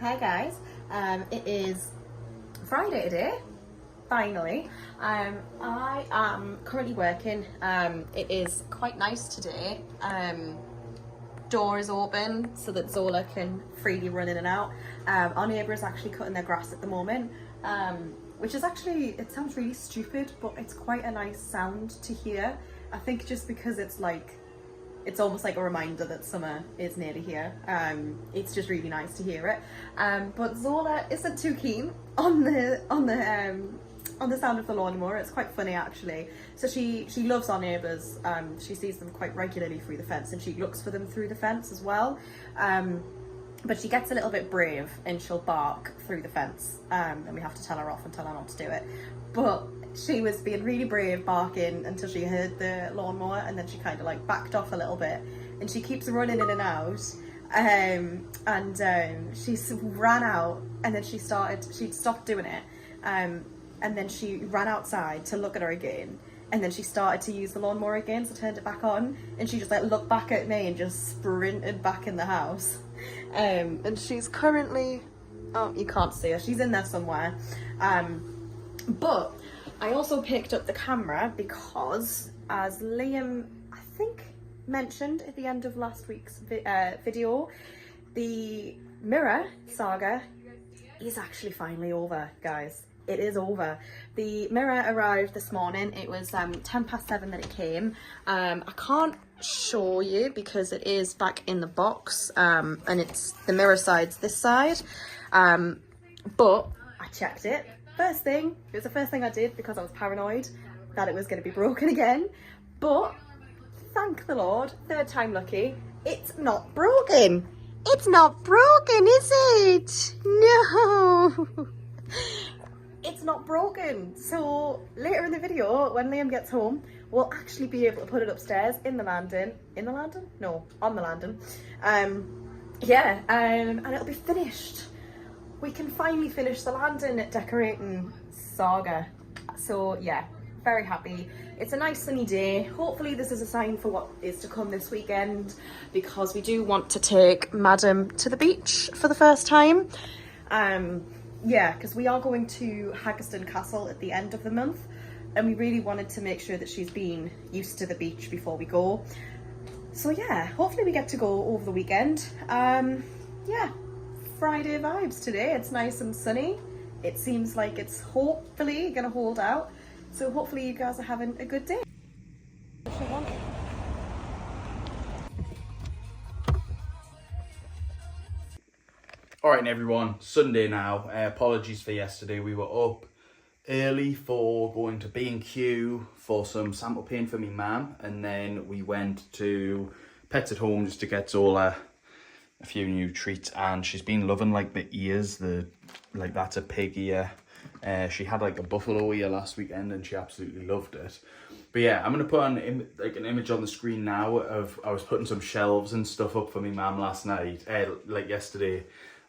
Hi guys, it is Friday today, finally. I am currently working. It is quite nice today. Door is open so that Zola can freely run in and out. Our neighbour is actually cutting their grass at the moment, which is actually, it sounds really stupid, but it's quite a nice sound to hear. I think just because it's almost like a reminder that summer is nearly here. It's just really nice to hear it. But Zola isn't too keen on the sound of the lawnmower. It's quite funny actually. So she loves our neighbours. She sees them quite regularly through the fence, and she looks for them through the fence as well. But she gets a little bit brave and she'll bark through the fence, and we have to tell her off and tell her not to do it. But she was being really brave barking until she heard the lawnmower, and then she kind of like backed off a little bit, and she keeps running in and out. She ran out, and then she'd stopped doing it, and then she ran outside to look at her again, and then she started to use the lawnmower again, so turned it back on, and she just like looked back at me and just sprinted back in the house. And she's currently, oh, you can't see her, she's in there somewhere. But I also picked up the camera because, as Liam, I think, mentioned at the end of last week's video, the mirror saga is actually finally over, guys. It is over. The mirror arrived this morning. It was 7:10 that it came. I can't show you because it is back in the box, and it's the mirror side's this side. But I checked it. First thing, it was the first thing I did because I was paranoid that it was going to be broken again. But thank the Lord, third time lucky, it's not broken. It's not broken, is it? No. It's not broken. So later in the video, when Liam gets home, we'll actually be able to put it upstairs in the landing. In the landing? No, on the landing. And it'll be finished. We can finally finish the landing decorating saga. So yeah, very happy. It's a nice sunny day. Hopefully this is a sign for what is to come this weekend, because we do want to take Madam to the beach for the first time. Yeah, because we are going to Haggerston Castle at the end of the month, and we really wanted to make sure that she's been used to the beach before we go. So yeah, hopefully we get to go over the weekend. Yeah, Friday vibes today. It's nice and sunny. It seems like it's hopefully gonna hold out. So hopefully you guys are having a good day. Alright everyone, Sunday now. Apologies for yesterday. We were up early for going to B&Q for some sample paint for me mum, and then we went to Pets at Home just to get Zola a few new treats, and she's been loving like the ears, like that's a pig ear. She had like a buffalo ear last weekend and she absolutely loved it. But yeah, I'm gonna put an image on the screen now of, I was putting some shelves and stuff up for me mum last night, like yesterday,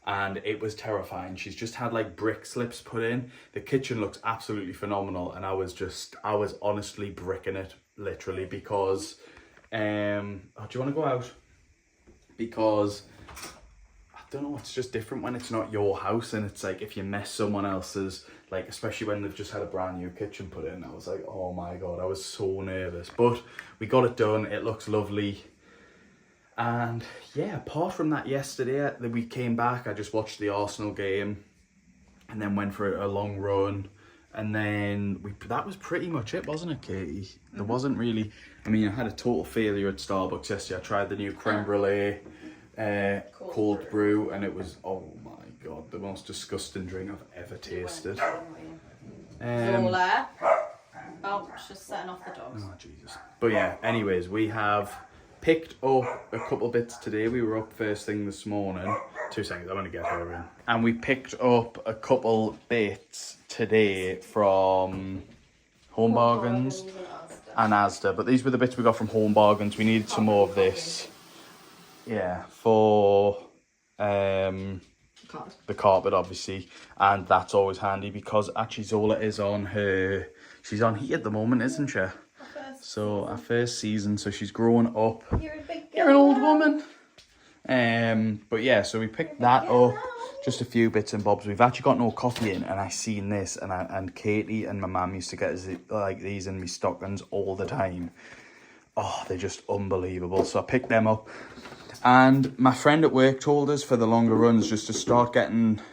and it was terrifying. She's just had like brick slips put in. The kitchen looks absolutely phenomenal, and I was honestly bricking it literally because oh, do you want to go out? Because I don't know, it's just different when it's not your house, and it's like if you mess someone else's, like especially when they've just had a brand new kitchen put in. I was like, oh my god, I was so nervous, but we got it done. It looks lovely. And yeah, apart from that, yesterday we came back, I just watched the Arsenal game and then went for a long run, and then that was pretty much it, wasn't it, Katie? There wasn't really, I mean, I had a total failure at Starbucks yesterday. I tried the new creme brulee cold brew, and it was, oh my god, the most disgusting drink I've ever tasted. Zola. Oh, it's just setting off the dogs. Oh Jesus. But yeah, anyways, we have picked up a couple bits today. We were up first thing this morning. 2 seconds, I'm gonna get her in. And we picked up a couple bits today from Home Bargains and Asda. But these were the bits we got from Home Bargains. We needed some more of this. Yeah, for the carpet obviously, and that's always handy because actually Zola is on she's on heat at the moment, isn't she? So our first season, so she's growing up. You're an old woman. But yeah, so we picked that up, just a few bits and bobs. We've actually got no coffee in, and I seen this, and Katie and my mum used to get us like these in me stockings all the time. Oh, they're just unbelievable. So I picked them up. And my friend at work told us for the longer runs just to start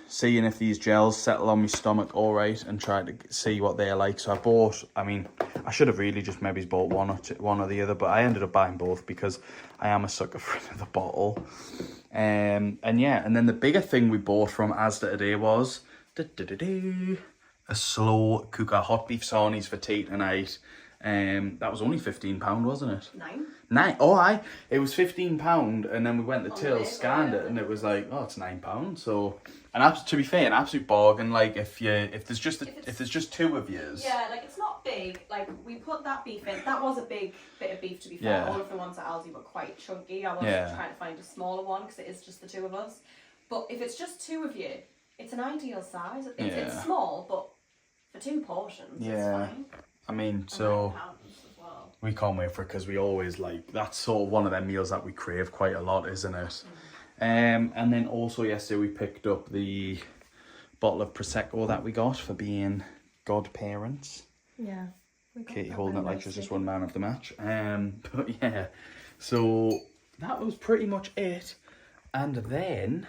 seeing if these gels settle on my stomach all right, and try to see what they're like. So I should have really just maybe bought one or the other, but I ended up buying both because I am a sucker for the bottle. And yeah, and then the bigger thing we bought from Asda today was a slow cooker hot beef sarnies for tea tonight. That was only £15, wasn't it? Nine. Oh, it was £15, and then we went to till, scanned it, and it was like, oh, it's £9. So, and to be fair, an absolute bargain. Like if there's just two of yous. Yeah, like it's not big. Like we put that beef in. That was a big bit of beef, to be fair. Yeah. All of the ones at Aldi were quite chunky. I was trying to find a smaller one because it is just the two of us. But if it's just two of you, it's an ideal size. It's small, but for 2 portions, it's fine. I mean, so we can't wait for it because we always that's sort of one of them meals that we crave quite a lot, isn't it? And then also yesterday we picked up the bottle of Prosecco that we got for being godparents. Yeah. Katie holding it like she's just one man of the match. But yeah, so that was pretty much it. And then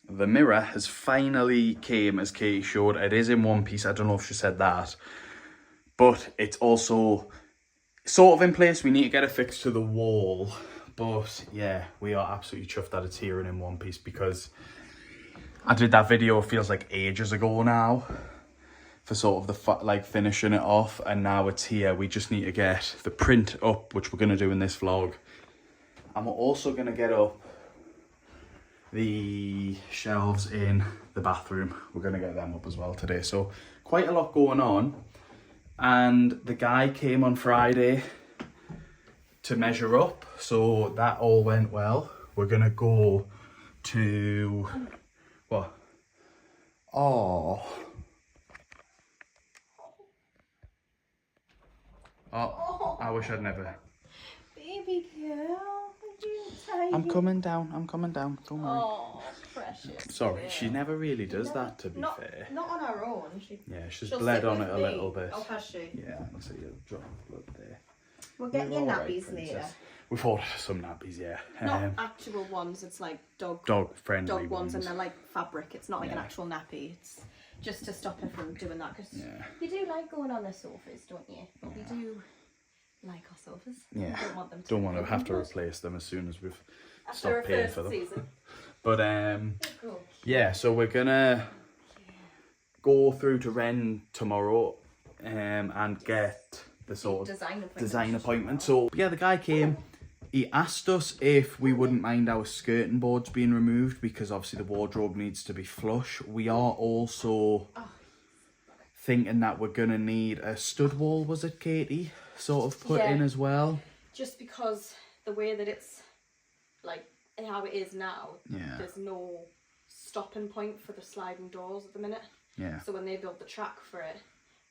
the mirror has finally came, as Katie showed. It is in one piece. I don't know if she said that. But it's also sort of in place. We need to get it fixed to the wall. But yeah, we are absolutely chuffed that it's here and in one piece, because I did that video, it feels like ages ago now, for sort of the finishing it off, and now it's here. We just need to get the print up, which we're going to do in this vlog. And we're also going to get up the shelves in the bathroom. We're going to get them up as well today. So quite a lot going on. And the guy came on Friday to measure up, so that all went well. We're gonna go to what? Oh, I wish I'd never. Baby girl, I'm coming down. Don't worry. Oh, precious. Sorry, she never really does that, to be fair. Not on her own. She's bled on it a little bit. Oh, has she? Yeah, I'll see you drop blood there. We'll get your nappies later. We've ordered some nappies, yeah. Not actual ones, it's like dog-friendly dog ones, and they're like fabric. It's not like an actual nappy. It's just to stop her from doing that, because you do like going on the sofas, don't you? But we do like our sofas. Yeah. We don't want them to don't want to have to replace them as soon as we've after stopped paying for them. Season. But yeah, so we're gonna go through to Wren tomorrow and get the sort of design appointment. So yeah, the guy came. He asked us if we wouldn't mind our skirting boards being removed, because obviously the wardrobe needs to be flush. We are also thinking that we're gonna need a stud wall, was it, Katie? Sort of put in as well. Just because the way that it's like how it is now, there's no stopping point for the sliding doors at the minute. Yeah. So when they built the track for it,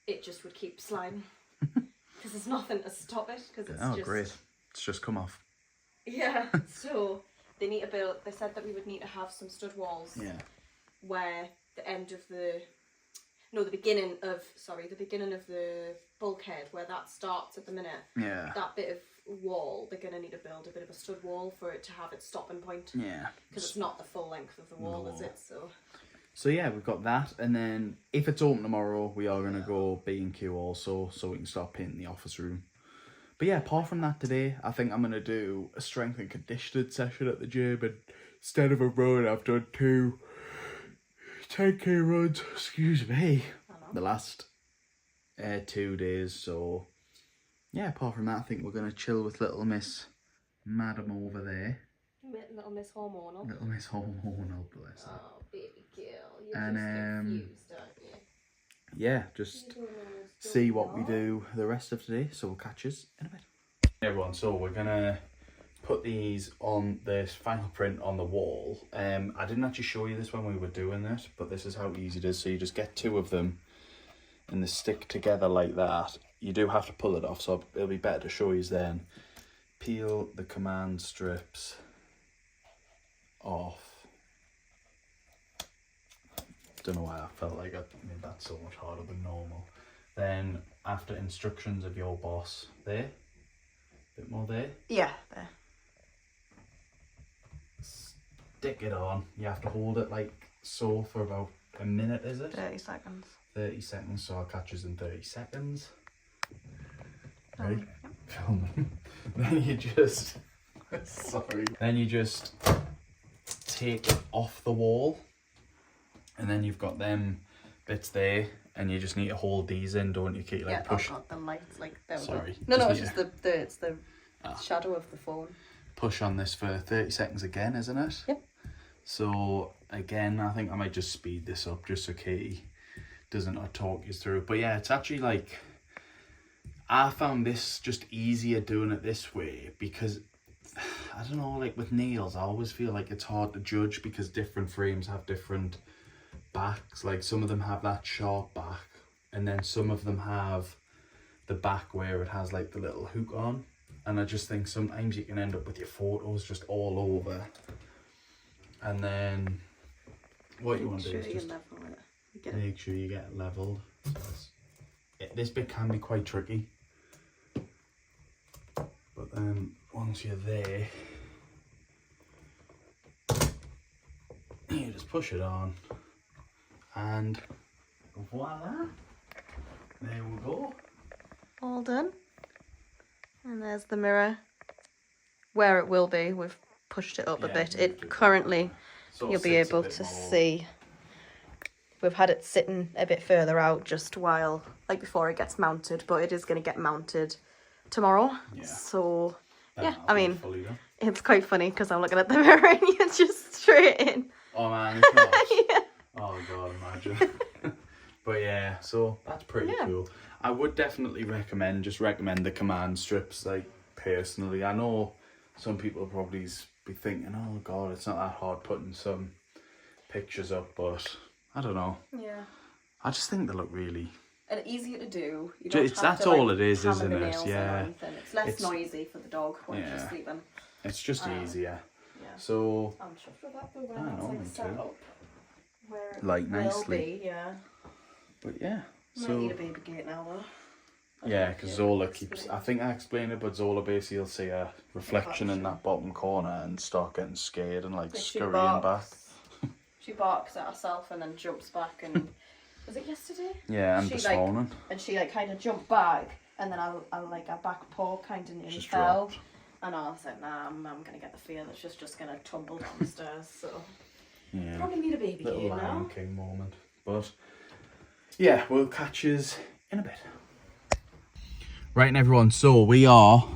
it just would keep sliding. Because there's nothing to stop it. Cause it's just... great. It's just come off. Yeah. So they need to build, they said that we would need to have some stud walls. Yeah. Where the end of the beginning of the bulkhead, where that starts at the minute. Yeah. That bit of wall, they're going to need to build a bit of a stud wall for it to have its stopping point. Yeah. Because it's not the full length of the wall, is it? So yeah, we've got that, and then if it's open tomorrow, we are going to go B&Q also, so we can start painting the office room. But yeah, apart from that today, I think I'm going to do a strength and conditioning session at the gym, and instead of a run, I've done 2 10k runs, excuse me, the last 2 days. So yeah, apart from that, I think we're going to chill with little Miss Madam over there. Little Miss Hormonal. Little Miss Hormonal, bless her. Oh, baby girl. You're And just confused, aren't you? Yeah, just see what we do the rest of today. So we'll catch us in a bit. Hey everyone, so we're gonna put these on this final print on the wall. I didn't actually show you this when we were doing this, but this is how easy it is. So you just get 2 of them and they stick together like that. You do have to pull it off, so it'll be better to show you then. Peel the command strips off. Don't know why I felt like I made that so much harder than normal. Then after instructions of your boss, there, a bit more there. Yeah, there. Stick it on. You have to hold it like so for about a minute, is it? 30 seconds. 30 seconds, so I'll catch us in 30 seconds. Ready? Filming. Then you just, sorry. Then you just take it off the wall, and then you've got them bits there, and you just need to hold these in, don't you? Keep like push. Yeah, the lights like there. Sorry. No, it's just the shadow of the phone. Push on this for 30 seconds again, isn't it? Yep. So again, I think I might just speed this up just so Katie doesn't talk you through it. But yeah, it's actually like, I found this just easier doing it this way because, I don't know, like with nails, I always feel like it's hard to judge because different frames have different backs. Like some of them have that sharp back, and then some of them have the back where it has like the little hook on. And I just think sometimes you can end up with your photos just all over. And then what you want to do is just make sure you get it leveled. So this bit can be quite tricky. But then once you're there, you just push it on. And voila, there we go. All done. And there's the mirror where it will be. We've pushed it up a bit. It currently, you'll be able to see, we've had it sitting a bit further out just while, like before it gets mounted, but it is going to get mounted tomorrow. Yeah. So, yeah, I mean, it's quite funny because I'm looking at the mirror and you're just straight in. Oh man, it's not. Yeah. Oh god, imagine. But yeah, so that's pretty cool. I would definitely recommend the command strips, like personally. I know some people probably be thinking, oh god, it's not that hard putting some pictures up, but I don't know. Yeah. I just think they look really... And easier to do. You don't have that's to, all like, it is, isn't it? Yeah. It's less noisy for the dog when she's sleeping. It's just easier. Yeah. So... I'm chuffed with that though, when it's like set up where it like will nicely. Be, yeah. But yeah. Might need a baby gate now though. Yeah, because Zola keeps... I think I explained it, but Zola basically will see a reflection in that bottom corner and start getting scared and like scurrying back. She barks at herself and then jumps back and... Was it yesterday? Yeah, and this morning. And she like kind of jumped back and then I like her back paw kind of nearly fell. Dropped. And I was like, nah, I'm going to get the fear that she's just going to tumble down the stairs, so... Yeah. Probably need a baby gate now. Little Lion King moment. But... yeah, we'll catch yous in a bit. Right, and everyone, so we are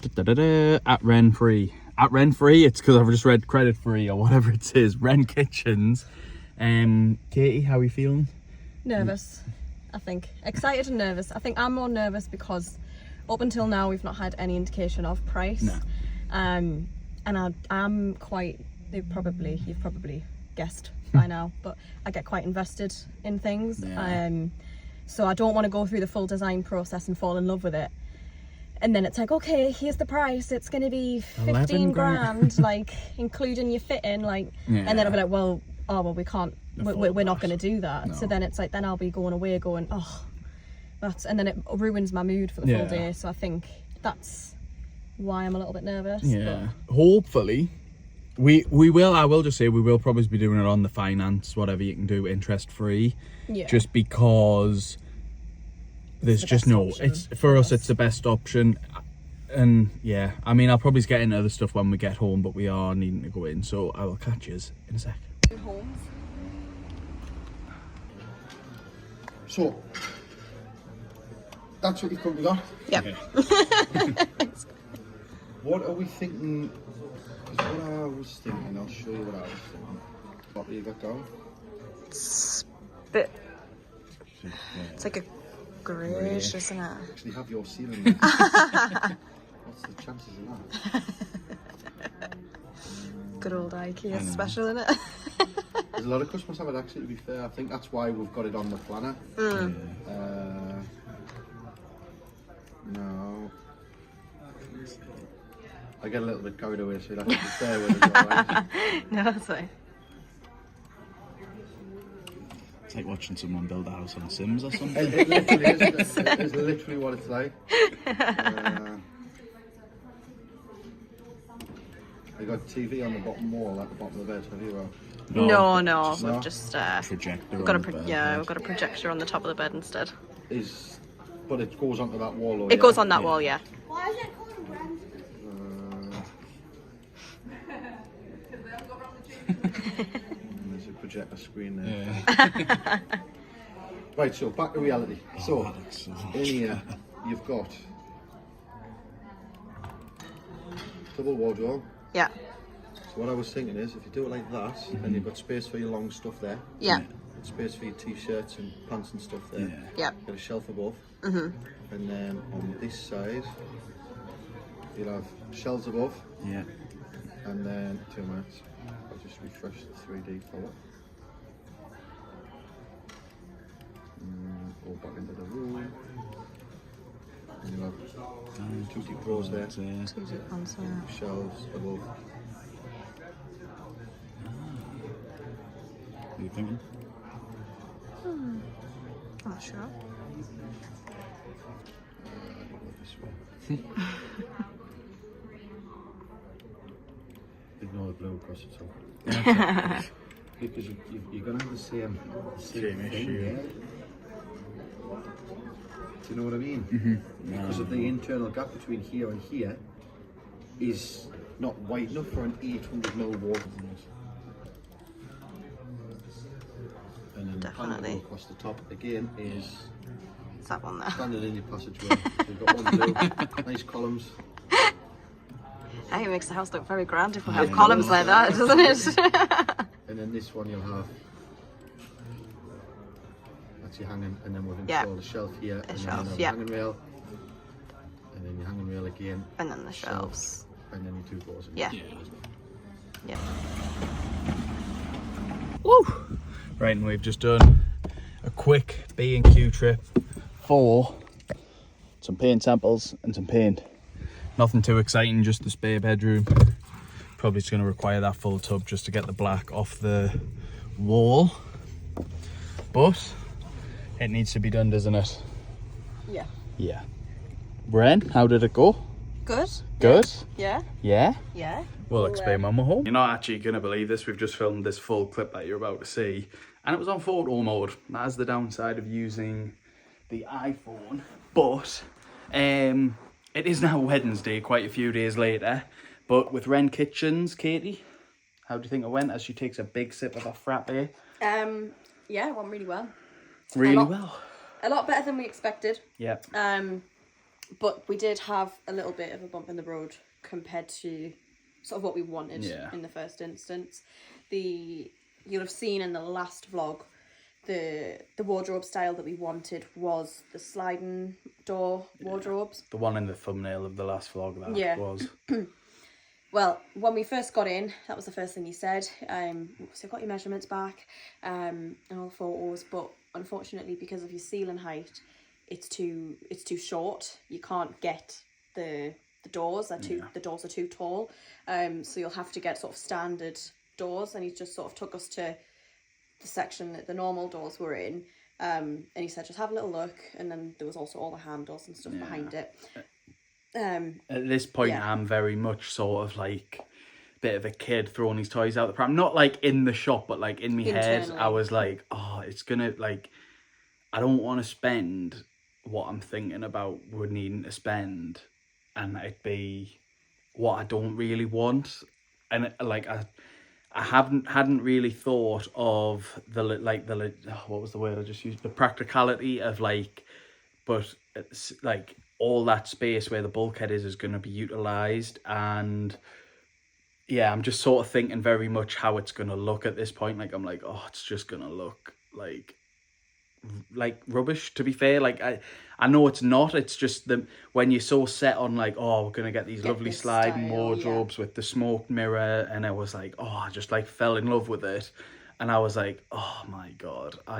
at Wren Free. At Wren Free, it's because I've just read credit free or whatever it is. Wren Kitchens. Katie, how are you feeling? Nervous, I think. Excited and nervous. I think I'm more nervous because up until now we've not had any indication of price. No. And I'm quite, you've probably guessed by now, but I get quite invested in things. Yeah. So I don't want to go through the full design process and fall in love with it. And then it's like, okay, here's the price. It's going to be 15 grand, like including your fitting, like, and then I'll be like, well, we can't, we're not going to do that. No. So then it's like, then I'll be going away going, oh, and then it ruins my mood for the full day. So I think that's why I'm a little bit nervous. Yeah. But... hopefully. We will, I will just say, we will probably be doing it on the finance, whatever you can do, interest free. Yeah. Just because there's just no, it's for us, it's the best option. And yeah, I mean, I'll probably get into other stuff when we get home, but we are needing to go in. So I will catch you in a sec. Homes. So, that's what you've currently got? Yeah. What are we thinking? What I was thinking, I'll show you what I was thinking. What have you got going? It's like a greyish, isn't it? Actually have your ceiling. What's the chances of that? Good old IKEA special, isn't it? There's a lot of customers have it actually, to be fair. I think that's why we've got it on the planner. No. I get a little bit carried away, so you'll have to be fair with it, alright? No, that's fine. It's like watching someone build a house on Sims or something. It literally is. It is literally what it's like. You got TV on the bottom wall at the bottom of the bed, have you? No, just we've just projector. we've got on the bed, we've got a projector on the top of the bed instead. But it goes onto that wall, though. It goes on that wall, yeah. Why is it called Wren? There's a projector screen there. Yeah. Right, so back to reality. So, in here, you've got double wardrobe. Yeah. So what I was thinking is, if you do it like that, then you've got space for your long stuff there. Yeah. Space for your t-shirts and pants and stuff there. Yeah. Got a shelf above. Mhm. And then on this side, you'll have shelves above. Yeah. And then 2 minutes. I'll just refresh the 3D folder. Go back into the room. And you'll have 2 deep drawers there. Shelves above. What are you thinking? Not sure. Ignore the blue across the top. Because you're going to have the same Same thing, issue. yeah? Do you know what I mean? Mm-hmm. Because of the internal gap between here and here is not wide enough for an 800mm wall. And then the panel Definitely. across the top again is It's that one there. standard in your passageway. So you've got one blue, nice columns. Hey, it makes the house look very grand if we have columns like that, doesn't it? And then this one you'll have, that's your hanging, and then we've Yeah. installed a shelf here, and shelf, then you'll have yeah. a hanging rail, and then your hanging rail again, And then the shelves. and then your 2 doors. Yeah. Yeah. Woo! Right, and we've just done a quick B&Q trip for some paint samples and some paint. Nothing too exciting, just the spare bedroom. Probably just going to require that full tub just to get the black off the wall. But it needs to be done, doesn't it? Yeah. Yeah. Wren, how did it go? Good. Good? Yeah. Yeah? Yeah. We'll explain when we're home. You're not actually going to believe this. We've just filmed this full clip that you're about to see. And it was on photo mode. That is the downside of using the iPhone. But it is now Wednesday, quite a few days later. But with Wren Kitchens, Katie, how do you think it went as she takes a big sip of a frappe? Yeah, it went really well. Really A lot. well. A lot better than we expected. Yeah. But we did have a little bit of a bump in the road compared to sort of what we wanted in the first instance. You'll have seen in the last vlog, the wardrobe style that we wanted was the sliding door wardrobes. The one in the thumbnail of the last vlog that was. Well, when we first got in, that was the first thing he said. So I got your measurements back and all the photos, but unfortunately because of your ceiling height, it's too short. You can't get the doors. The doors are too tall. So you'll have to get sort of standard doors, and he just sort of took us to the section that the normal doors were in. And he said, just have a little look, and then there was also all the handles and stuff behind it. At this point, I'm very much sort of like a bit of a kid throwing his toys out the pram. Not like in the shop, but like in my head, I was like, oh, it's gonna, like, I don't want to spend what I'm thinking about we're needing to spend, and it'd be what I don't really want. And like I hadn't really thought of what was the word I just used? The practicality of like, but it's like all that space where the bulkhead is going to be utilised, and yeah, I'm just sort of thinking very much how it's going to look at this point. Like I'm like, oh, it's just going to look like rubbish, to be fair. Like I know it's not, it's just when you're so set on like, oh, we're gonna get these lovely sliding wardrobes with the smoked mirror, and I was like, oh, I just like fell in love with it, and I was like, oh my god, I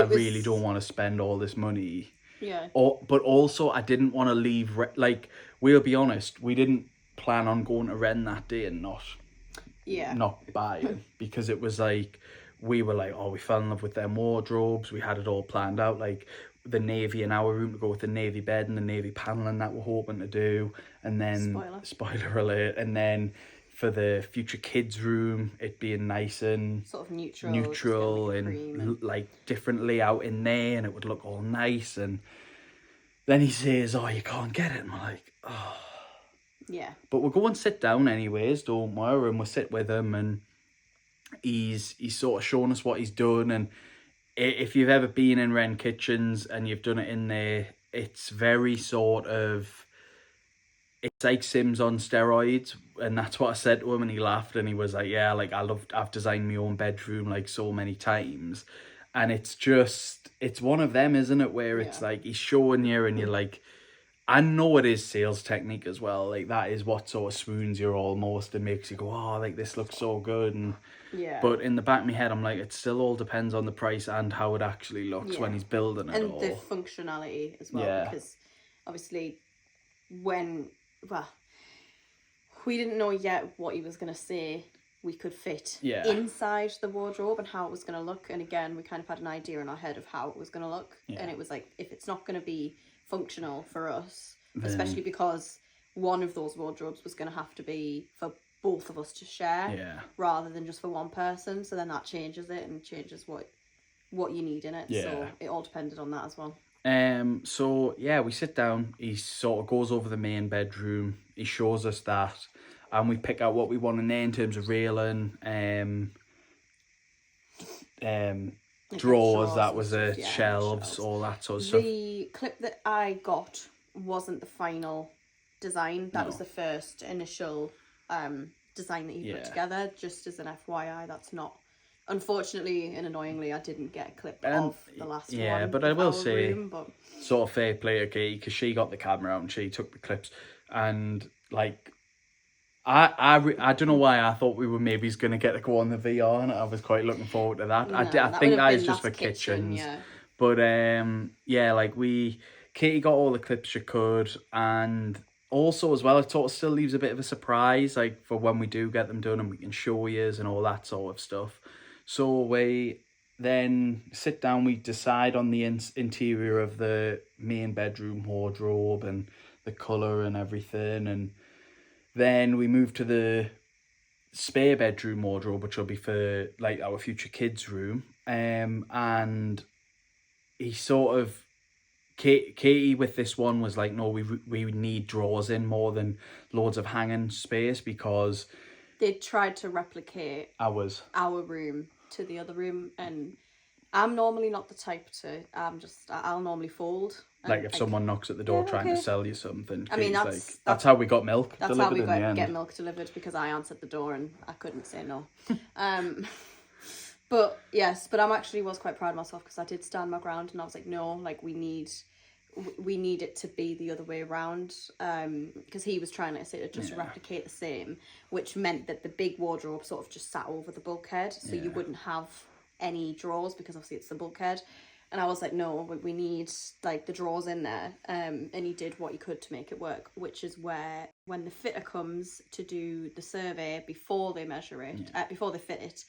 really don't want to spend all this money. Yeah. But also I didn't want to leave, like, we'll be honest, we didn't plan on going to Wren that day and not buying, because it was like, we were like, oh, we fell in love with them wardrobes. We had it all planned out, like the navy in our room to go with the navy bed and the navy paneling that we're hoping to do. And then, spoiler alert, and then for the future kids room, it being nice and sort of neutral and like different layout in there, and it would look all nice. And then he says, oh, you can't get it. And we're like, oh. Yeah. But we'll go and sit down anyways, don't worry, and we'll sit with him, and he's sort of showing us what he's done. And if you've ever been in Wren kitchens and you've done it in there, it's very sort of, it's like Sims on steroids. And that's what I said to him, and he laughed, and he was like, yeah, like I've designed my own bedroom like so many times. And it's just, it's one of them, isn't it, where it's like he's showing you and you're like, I know it is sales technique as well. Like that is what sort of swoons you almost and makes you go, oh, like this looks so good. And but in the back of my head, I'm like, it still all depends on the price and how it actually looks when he's building it all. And the functionality as well, because obviously we didn't know yet what he was going to say we could fit inside the wardrobe and how it was going to look. And again, we kind of had an idea in our head of how it was going to look. And it was like, if it's not going to be functional for us, especially because one of those wardrobes was going to have to be for both of us to share rather than just for one person, so then that changes it and changes what you need in it. So it all depended on that as well. So yeah, we sit down, he sort of goes over the main bedroom, he shows us that, and we pick out what we want in there in terms of railing, drawers, that was it, shelves, all that sort of stuff. The clip that I got wasn't the final design. That was the first initial design that he put together. Just as an FYI, that's not, unfortunately and annoyingly, I didn't get a clip of the last one. Yeah, but I will say, sort of fair play to Katie, because she got the camera out and she took the clips, and like, I don't know why I thought we were maybe going to get to go on the VR, and I was quite looking forward to that. I think that is just for kitchens. But like Katie got all the clips she could, and also as well, it sort of still leaves a bit of a surprise, like for when we do get them done and we can show you and all that sort of stuff. So we then sit down, we decide on the interior of the main bedroom wardrobe and the colour and everything, and then we move to the spare bedroom wardrobe, which will be for like our future kids' room. And he sort of, Katie with this one was like, no, we need drawers in more than loads of hanging space, because they tried to replicate our room to the other room, and I'm normally not the type to, I'll normally fold. Like if someone knocks at the door trying to sell you something. I mean, that's how we got milk delivered. That's how we get milk delivered, because I answered the door and I couldn't say no. But I'm actually was quite proud of myself, because I did stand my ground and I was like, no, like we need it to be the other way around, because he was trying to just replicate the same, which meant that the big wardrobe sort of just sat over the bulkhead, so you wouldn't have any drawers, because obviously it's the bulkhead. And I was like, no, we need like the drawers in there. And he did what he could to make it work, which is where when the fitter comes to do the survey before they measure it, before they fit it,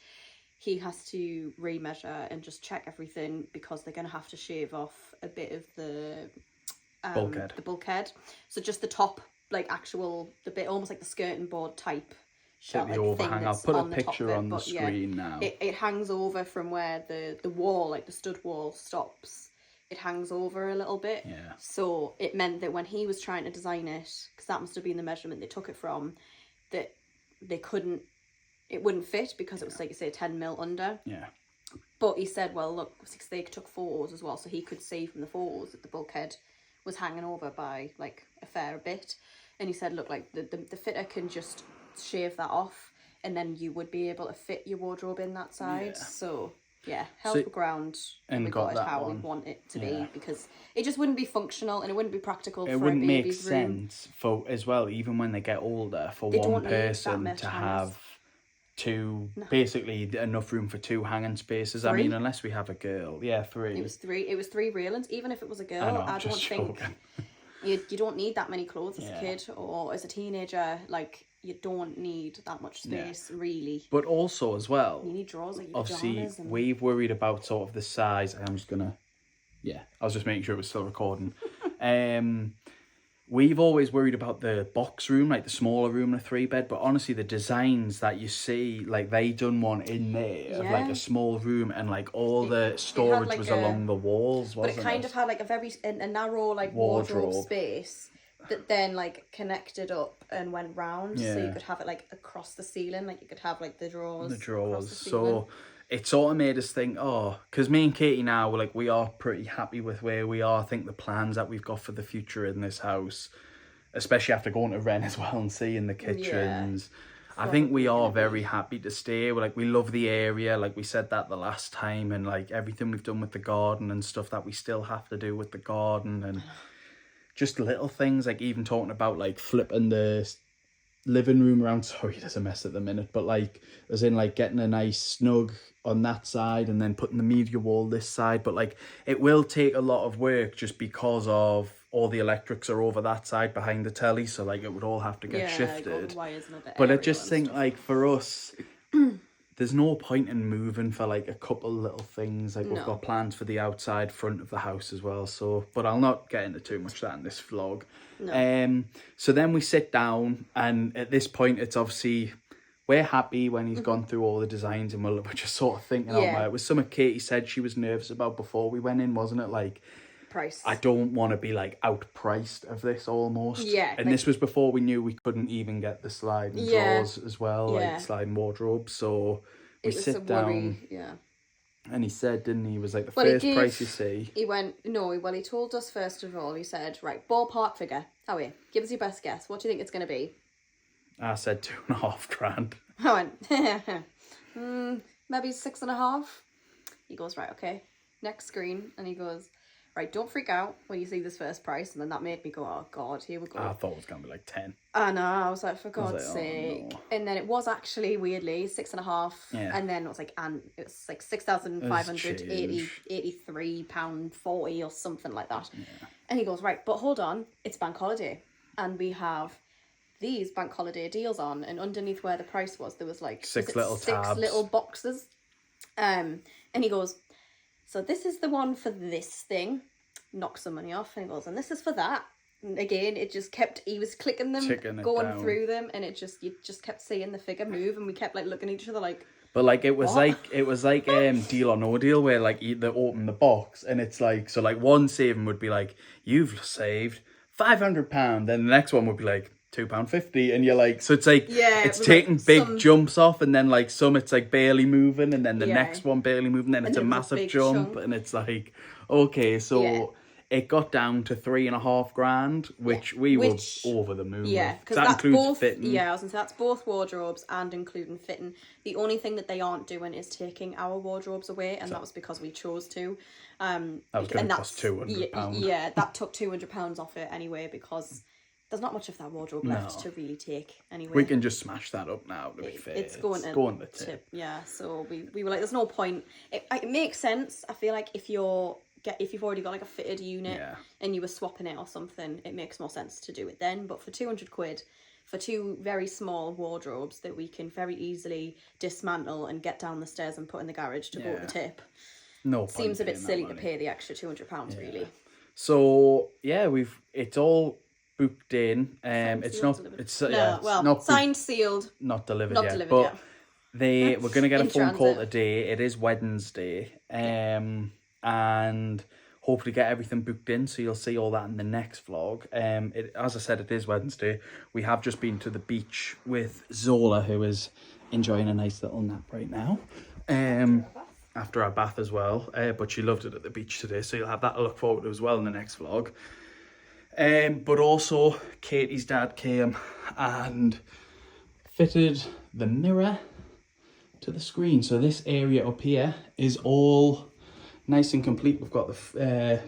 he has to remeasure and just check everything, because they're going to have to shave off a bit of the bulkhead. So just the top, like the bit almost like the skirting board type. Like the overhang. I'll put a picture on the screen now. It hangs over from where the wall, like the stud wall, stops. It hangs over a little bit. Yeah. So it meant that when he was trying to design it, because that must have been the measurement they took it from, that it wouldn't fit, because it was like you say 10 mil under. Yeah. But he said, well, look, they took photos as well, so he could see from the photos that the bulkhead was hanging over by like a fair bit. And he said, look, like the fitter can just shave that off, and then you would be able to fit your wardrobe in that side. So held the ground, and we got it how we want it to be, because it just wouldn't be functional and it wouldn't be practical. It wouldn't make sense for, as well, even when they get older, for one person to have basically enough room for two hanging spaces. 3? I mean, unless we have a girl. 3. It was 3 railings. Even if it was a girl, I don't think You don't need that many clothes as Yeah. a kid or as a teenager. Like, you don't need that much space, really. But also as well, You need drawers like your obviously, pajamas and... we've worried about sort of the size. I'm just gonna, I was just making sure it was still recording. We've always worried about the box room, like the smaller room in a 3-bed, but honestly, the designs that you see, like they done one in there of like a small room, and like all the storage like was a- along the walls, But wasn't it kind of had like a narrow like wardrobe Wardrobe. space that then like connected up and went round, so you Yeah. could have it like across the ceiling, like you could have like the drawers. The across drawers. the ceiling. So it sort of made us think, because me and Katie now, we are pretty happy with where we are. I think the plans that we've got for the future in this house, especially after going to Wren as well and seeing the kitchens. I think we are very happy to stay. We love the area. Like we said that the last time, and like everything we've done with the garden and stuff that we still have to do with the garden, and just little things, like even talking about like flipping the living room around. Sorry, there's a mess at the minute, but like as in like getting a nice snug on that side and then putting the media wall this side. But like it will take a lot of work just because of all the electrics are over that side behind the telly, so like it would all have to get shifted. But I just think like for us, there's no point in moving for like a couple little things. Like we've got plans for the outside front of the house as well, so but I'll not get into too much of that in this vlog. So then we sit down, and at this point it's obviously we're happy when he's gone through all the designs, and we're just sort of thinking out loud. It was something Katie said she was nervous about before we went in, wasn't it? Like, price. I don't want to be like outpriced of this almost. Yeah. And this was before we knew we couldn't even get the sliding drawers as well, like sliding wardrobe. So we sit down. And he said, didn't he? Was like the first price you see. He went, he told us first of all, he said, right, ballpark figure. Howie, give us your best guess. What do you think it's going to be? I said $2,500. I went, maybe 6.5. He goes, right, okay. Next screen. And he goes, right, don't freak out when you see this first price. And then that made me go, oh God, here we go. I thought it was going to be like 10. I know, I was like, for God's sake. No. And then it was actually, weirdly, 6.5. Yeah. And then it was like £6,583.40 or something like that. Yeah. And he goes, right, but hold on, it's bank holiday. And we have these bank holiday deals on, and underneath where the price was, there was like six little boxes. And he goes, so this is the one for this thing. Knock some money off, and he goes, and this is for that. And again, it just kept, he was clicking them, going through them, and you just kept seeing the figure move, and we kept like looking at each other like, but like it was like Deal or No Deal, where like they open the box and it's like, so like one saving would be like, you've saved £500, then the next one would be like £2.50, and you're like, so it's like, it's taking like big jumps off, and then like some it's like barely moving, and then the next one barely moving, then it's a massive jump, and it's like, okay, so it got down to $3,500, which we were over the moon. Yeah, because that includes both fitting. Yeah, I was gonna say that's both wardrobes and including fitting. The only thing that they aren't doing is taking our wardrobes away, and that was because we chose to. That was going to cost £200. Yeah, that took £200 off it anyway, because there's not much of that wardrobe left to really take anyway. We can just smash that up now, to be fair. It's going to the tip. Yeah, so we were like, there's no point. It makes sense. I feel like if you've already got like a fitted unit and you were swapping it or something, it makes more sense to do it then. But for £200 for two very small wardrobes that we can very easily dismantle and get down the stairs and put in the garage to go to the tip, seems a bit silly to pay the extra £200 really. So it's all booked in. It's not delivered. it's not signed, sealed, not delivered yet. But we're gonna get a phone call today. It is Wednesday, and hopefully get everything booked in. So you'll see all that in the next vlog. As I said, it is Wednesday. We have just been to the beach with Zola, who is enjoying a nice little nap right now. After our bath as well. But she loved it at the beach today, so you'll have that to look forward to as well in the next vlog. But also Katie's dad came and fitted the mirror to the screen. So this area up here is all nice and complete. We've got the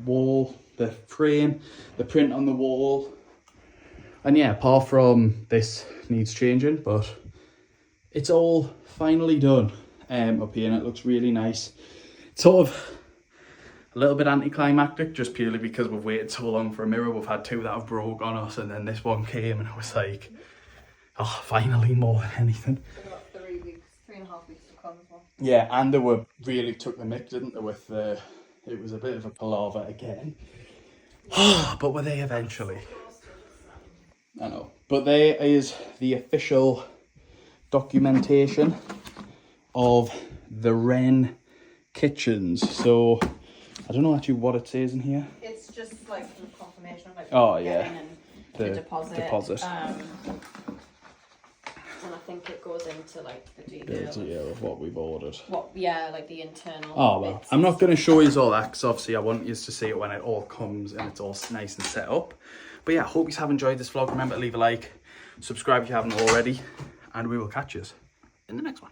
wall, the frame, the print on the wall. And yeah, apart from this needs changing, but it's all finally done up here, and it looks really nice. Sort of, A little bit anticlimactic, just purely because we've waited so long for a mirror. We've had 2 that have broke on us, and then this one came, and it was like, oh, finally, more than anything. We've got 3.5 weeks to come as well. Yeah, and they were really took the mick, didn't they? With the, it was a bit of a palaver again. But were they eventually? I know. But there is the official documentation of the Wren kitchens. So I don't know actually what it says in here. It's just like the confirmation of like Oh, what we're yeah. getting and The deposit. deposit. And I think it goes into like the The detail. idea of what we've ordered. Like the internal. Oh well, bits. I'm not going to show you all that because obviously I want you to see it when it all comes and it's all nice and set up. But yeah, hope you have enjoyed this vlog. Remember to leave a like, subscribe if you haven't already, and we will catch you in the next one.